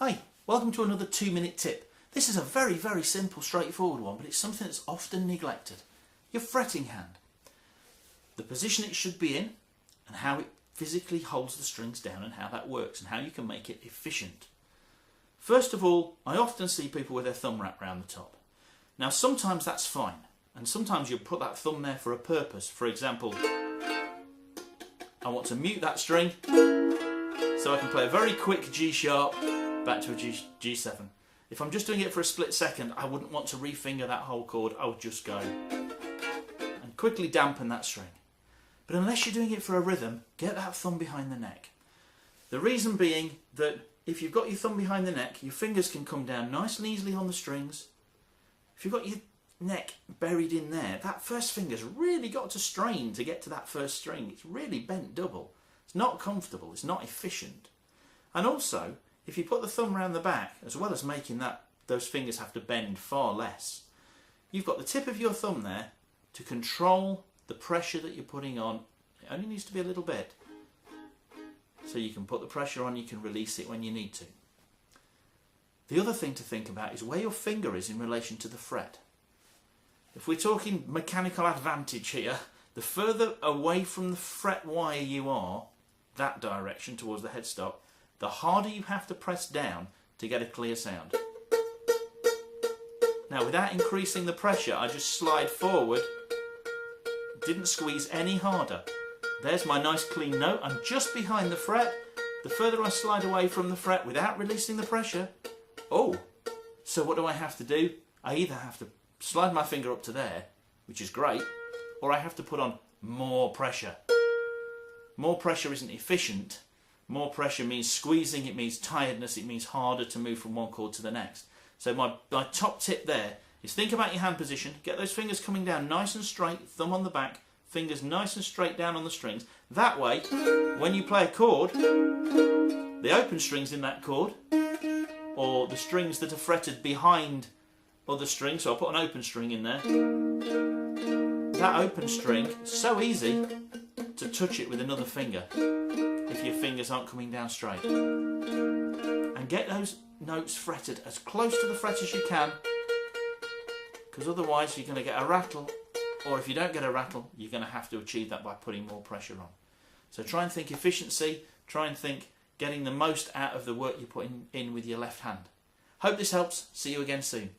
Hi, welcome to another 2-minute tip. This is a very, very simple, straightforward one, but it's something that's often neglected. Your fretting hand. The position it should be in, and how it physically holds the strings down, and how that works, and how you can make it efficient. First of all, I often see people with their thumb wrapped around the top. Now sometimes that's fine, and sometimes you put that thumb there for a purpose. For example, I want to mute that string so I can play a very quick G sharp back to a G7. If I'm just doing it for a split second, I wouldn't want to refinger that whole chord. I would just go and quickly dampen that string. But unless you're doing it for a rhythm, get that thumb behind the neck. The reason being that if you've got your thumb behind the neck, your fingers can come down nice and easily on the strings. If you've got your neck buried in there, that first finger's really got to strain to get to that first string. It's really bent double. It's not comfortable, it's not efficient. And also, if you put the thumb around the back, as well as making those fingers have to bend far less, you've got the tip of your thumb there to control the pressure that you're putting on. It only needs to be a little bit. So you can put the pressure on, you can release it when you need to. The other thing to think about is where your finger is in relation to the fret. If we're talking mechanical advantage here, the further away from the fret wire you are, that direction towards the headstock, the harder you have to press down to get a clear sound. Now without increasing the pressure, I just slide forward, didn't squeeze any harder. There's my nice clean note, I'm just behind the fret. The further I slide away from the fret without releasing the pressure, so what do I have to do? I either have to slide my finger up to there, which is great, or I have to put on more pressure. More pressure isn't efficient. More pressure means squeezing, it means tiredness, it means harder to move from one chord to the next. So my top tip there is think about your hand position, get those fingers coming down nice and straight, thumb on the back, fingers nice and straight down on the strings. That way, when you play a chord, the open strings in that chord, or the strings that are fretted behind other strings, so I'll put an open string in there. That open string, it's so easy to touch it with another finger if your fingers aren't coming down straight. And get those notes fretted as close to the fret as you can, because otherwise you're going to get a rattle, or if you don't get a rattle, you're going to have to achieve that by putting more pressure on. So try and think efficiency, try and think getting the most out of the work you're putting in with your left hand. Hope this helps. See you again soon.